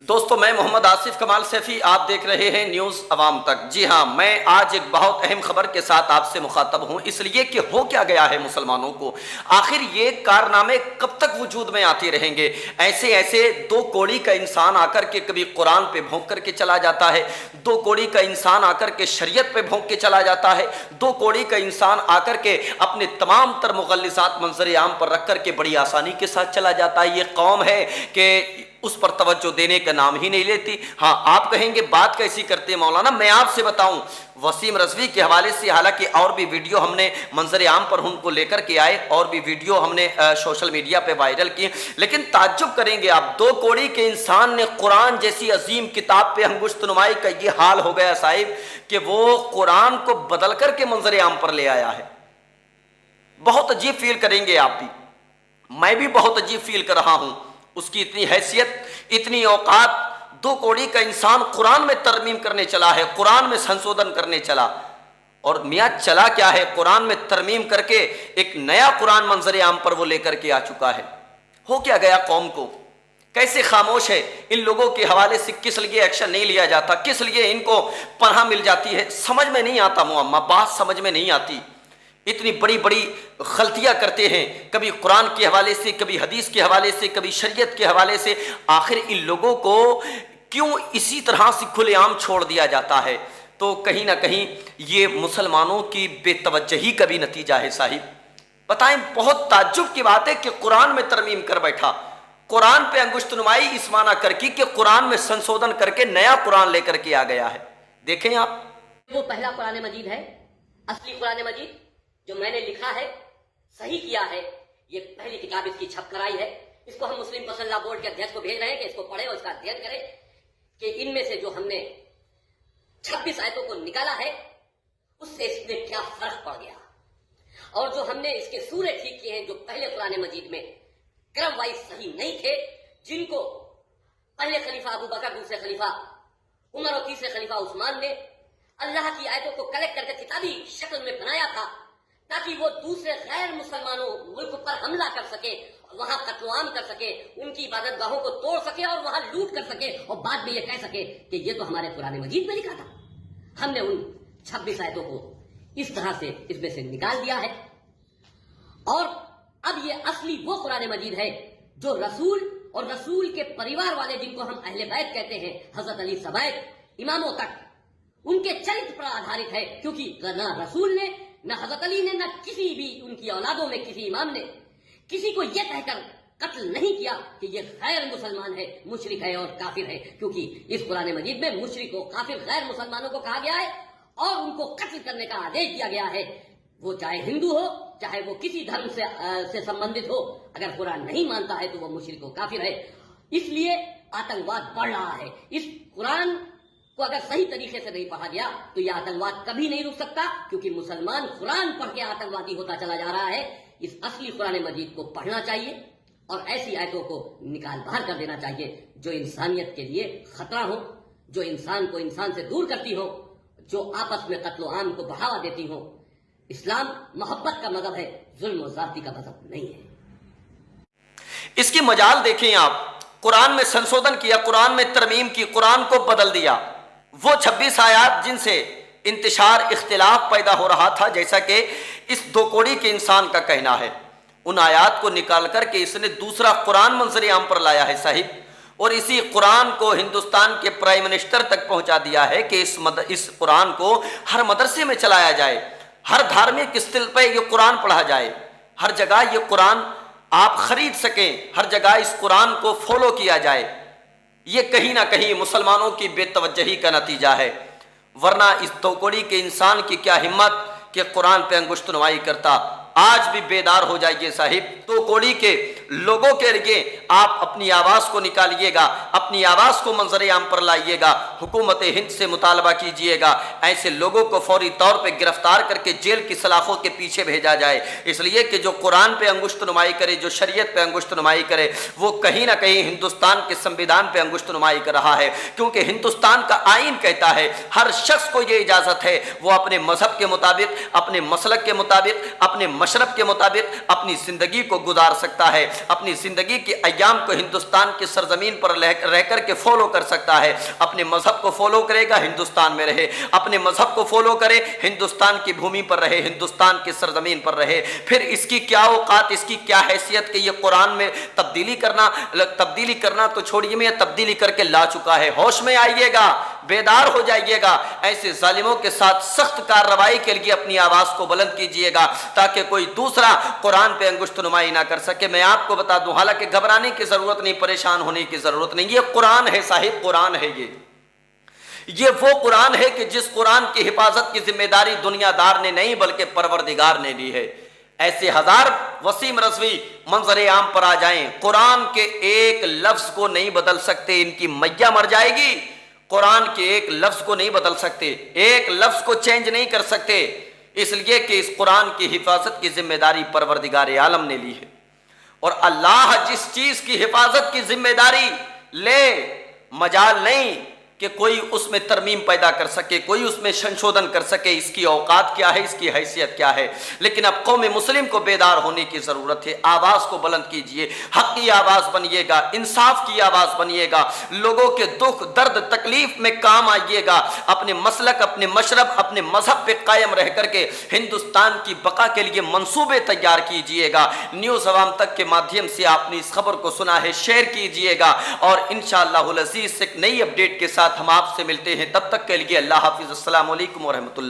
दोस्तों, मैं मोहम्मद आसिफ कमाल सैफी, आप देख रहे हैं न्यूज़ अवाम तक। जी हाँ, मैं आज एक बहुत अहम खबर के साथ आपसे मुखातब हूँ, इसलिए कि हो क्या गया है मुसलमानों को। आखिर ये कारनामे कब तक वजूद में आते रहेंगे? ऐसे ऐसे दो कौड़ी का इंसान आकर के कभी कुरान पे भोंक करके चला जाता है, दो कौड़ी का इंसान आकर के शरीयत पे भोंक के चला जाता है, दो कौड़ी का इंसान आकर के अपने तमाम तर मुगल्लिसात मंजर आम पर रख कर के बड़ी आसानी के साथ चला जाता है। ये कौम है कि उस पर तवज्जो देने का नाम ही नहीं लेती। हाँ, आप कहेंगे बात कैसी करते हैं मौलाना? मैं आपसे बताऊं, वसीम रजवी के हवाले से हालांकि और भी वीडियो हमने मंजर आम पर उनको लेकर के आए और भी वीडियो हमने सोशल मीडिया पे वायरल किए, लेकिन ताज्जुब करेंगे आप, दो कौड़ी के इंसान ने कुरान जैसी अजीम किताब पे अंगुश्त नुमाई का ये हाल हो गया साहिब कि वो कुरान को बदल करके मंजर आम पर ले आया है। बहुत अजीब फील करेंगे आप भी, मैं भी बहुत अजीब फील कर रहा हूं। उसकी इतनी हैसियत, इतनी औकात, दो कौड़ी का इंसान कुरान में तरमीम करने चला है, कुरान में संशोधन करने चला। और मियाँ चला क्या है? कुरान में तरमीम करके एक नया कुरान मंजर आम पर वो लेकर के आ चुका है। हो क्या गया कौम को? कैसे खामोश है? इन लोगों के हवाले से किस लिए एक्शन नहीं लिया जाता? किस लिए इनको पनाह मिल जाती है? समझ में नहीं आता मुअम्मा, बात समझ में नहीं आती। इतनी बड़ी बड़ी गलतियां करते हैं, कभी कुरान के हवाले से, कभी हदीस के हवाले से, कभी शरीयत के हवाले से। आखिर इन लोगों को क्यों इसी तरह से खुलेआम छोड़ दिया जाता है? तो कहीं ना कहीं ये मुसलमानों की बेतवज्जही का भी नतीजा है साहिब। बताएं, बहुत ताज्जुब की बात है कि कुरान में तरमीम कर बैठा, कुरान पे अंगुश्त नुमाई इस माना करके कि कुरान में संशोधन करके नया कुरान लेकर के आ गया है। देखें आप, वो पहला कुरान मजीद है, असली कुरान मजीद जो मैंने लिखा है, सही किया है। ये पहली किताब इसकी छप कराई है। इसको हम मुस्लिम मसल्ला बोर्ड के अध्यक्ष को भेज रहे हैं कि इसको पढ़े और इसका अध्ययन करें कि इनमें से जो हमने 26 आयतों को निकाला है उससे इसमें क्या फर्क पड़ गया, और जो हमने इसके सूरे ठीक किए हैं जो पहले कुरान मजीद में क्रम वाइज सही नहीं थे, जिनको पहले खलीफा अबू बकर, दूसरे खलीफा उमर और तीसरे खलीफा उस्मान ने अल्लाह की आयतों को कलेक्ट करके किताबी शक्ल में बनाया था ताकि वो दूसरे गैर मुसलमानों मुल्क पर हमला कर सके, वहां कत्लेआम कर सके, उनकी इबादत गाहों को तोड़ सके और वहां लूट कर सके, और बाद में ये कह सके कि ये तो हमारे कुरान मजीद में लिखा था। हमने उन 26 आयतों को इस तरह से इसमें से निकाल दिया है, और अब ये असली वो कुरान मजीद है जो रसूल और रसूल के परिवार वाले, जिनको हम अहले बैत कहते हैं, हजरत अली सबायत इमामों तक, उनके चरित्र पर आधारित है। क्योंकि न रसूल ने, न हजरत अली ने, न किसी भी उनकी औलादों में किसी इमाम ने किसी को यह कहकर कत्ल नहीं किया कि यह गैर मुसलमान है, मुशरिक है और काफिर है। क्योंकि इस कुरान मजीद में मुशरिकों, काफिर, गैर मुसलमानों को कहा गया है और उनको कत्ल करने का आदेश दिया गया है। वो चाहे हिंदू हो, चाहे वो किसी धर्म से संबंधित हो, अगर कुरान नहीं मानता है तो वो मुशरिक हो, काफिर है। इसलिए आतंकवाद बढ़ रहा है। इस कुरान को अगर सही तरीके से नहीं पढ़ा गया तो यह आतंकवाद कभी नहीं रुक सकता, क्योंकि मुसलमान कुरान पढ़ के आतंकवादी होता चला जा रहा है। इस असली कुरान मजीद को पढ़ना चाहिए और ऐसी आयतों को निकाल बाहर कर देना चाहिए जो इंसानियत के लिए खतरा हो, जो इंसान को इंसान से दूर करती हो, जो आपस में कत्लो आम को बढ़ावा देती हो। इस्लाम मोहब्बत का मजहब है, जुल्म और ज़्यादती का मजहब नहीं है। इसकी मजाल देखें आप, कुरान में संशोधन किया, कुरान में तरमीम की, कुरान को बदल दिया। वो 26 आयात जिनसे इंतशार, इख्तिलाफ पैदा हो रहा था, जैसा कि इस दो कौड़ी के इंसान का कहना है, उन आयात को निकाल करके इसने दूसरा कुरान मंजर आम पर लाया है साहिब, और इसी कुरान को हिंदुस्तान के प्राइम मिनिस्टर तक पहुंचा दिया है कि इस कुरान को हर मदरसे में चलाया जाए, हर धार्मिक स्थल पर यह कुरान पढ़ा जाए, हर जगह ये कुरान आप खरीद सकें, हर जगह इस कुरान को फॉलो किया जाए। ये कहीं ना कहीं मुसलमानों की बेतवज्जही का नतीजा है, वरना इस दो कौड़ी के इंसान की क्या हिम्मत कि कुरान पे अंगुश्त नुमाई करता। आज भी बेदार हो जाइए साहिब, दो कौड़ी के लोगों के लिए आप अपनी आवाज़ को निकालिएगा, अपनी आवाज़ को मंजर आम पर लाइएगा, हुकूमत हिंद से मुतालबा कीजिएगा ऐसे लोगों को फौरी तौर पे गिरफ्तार करके जेल की सलाखों के पीछे भेजा जाए। इसलिए कि जो कुरान पे अंगुश्त नुमाई करे, जो शरीयत पे अंगुश्त नुमाई करे, वो कहीं ना कहीं हिंदुस्तान के संविधान पे अंगुश्त नुमाई कर रहा है। क्योंकि हिंदुस्तान का आइन कहता है हर शख्स को ये इजाज़त है वो अपने मजहब के मुताबिक, अपने मसलक के मुताबिक, अपने मशरब के मुताबिक अपनी ज़िंदगी को गुजार सकता है, अपनी ज़िंदगी के अय्याम को हिंदुस्तान की सरजमीन पर रह कर के फॉलो कर सकता है। अपने मज़हब को फॉलो करेगा, हिंदुस्तान में रहे, अपने मज़हब को फॉलो करे, हिंदुस्तान की भूमि पर रहे, हिंदुस्तान की सरजमीन पर रहे। फिर इसकी क्या औकात, इसकी क्या हैसियत कि ये कुरान में तब्दीली करना तो छोड़िए, मैं तब्दीली करके ला चुका है। होश में आइएगा, बेदार हो जाइएगा। ऐसे जालिमों के साथ सख्त कार्रवाई के लिए अपनी आवाज़ को बुलंद कीजिएगा ताकि कोई दूसरा कुरान पे अंगुश्त नुमाई ना कर सके। मैं आपको बता दूं, हालांकि घबराने की ज़रूरत नहीं, परेशान होने की ज़रूरत नहीं। ये कुरान है साहिब, कुरान है ये वो कुरान है कि जिस कुरान की हिफाजत की जिम्मेदारी दुनियादार ने नहीं बल्कि परवरदिगार ने ली है। ऐसे हजार वसीम रज़वी मंजर आम पर आ जाएं, कुरान के एक लफ्ज को नहीं बदल सकते, इनकी मैया मर जाएगी। कुरान के एक लफ्ज को नहीं बदल सकते, एक लफ्ज को चेंज नहीं कर सकते, इसलिए कि इस कुरान की हिफाजत की जिम्मेदारी परवरदिगार आलम ने ली है। और अल्लाह जिस चीज की हिफाजत की जिम्मेदारी ले, मजाल नहीं कि कोई उसमें तरमीम पैदा कर सके, कोई उसमें संशोधन कर सके। इसकी औकात क्या है, इसकी हैसियत क्या है। लेकिन अब कौम मुस्लिम को बेदार होने की ज़रूरत है। आवाज़ को बुलंद कीजिए, हक़ की आवाज़ बनिएगा, इंसाफ की आवाज़ बनिएगा, लोगों के दुख दर्द तकलीफ में काम आइएगा। अपने मसलक, अपने मशरब, अपने मजहब पे कायम रह करके हिंदुस्तान की बका के लिए मंसूबे तैयार कीजिएगा। न्यूज़ अवाम तक के माध्यम से आपने इस खबर को सुना है, शेयर कीजिएगा और इंशाअल्लाहुल अज़ीज़ एक नई अपडेट के साथ हम आपसे मिलते हैं। तब तक के लिए अल्लाह हाफिज़, अस्सलामु अलैकुम व रहमतुल्लाह।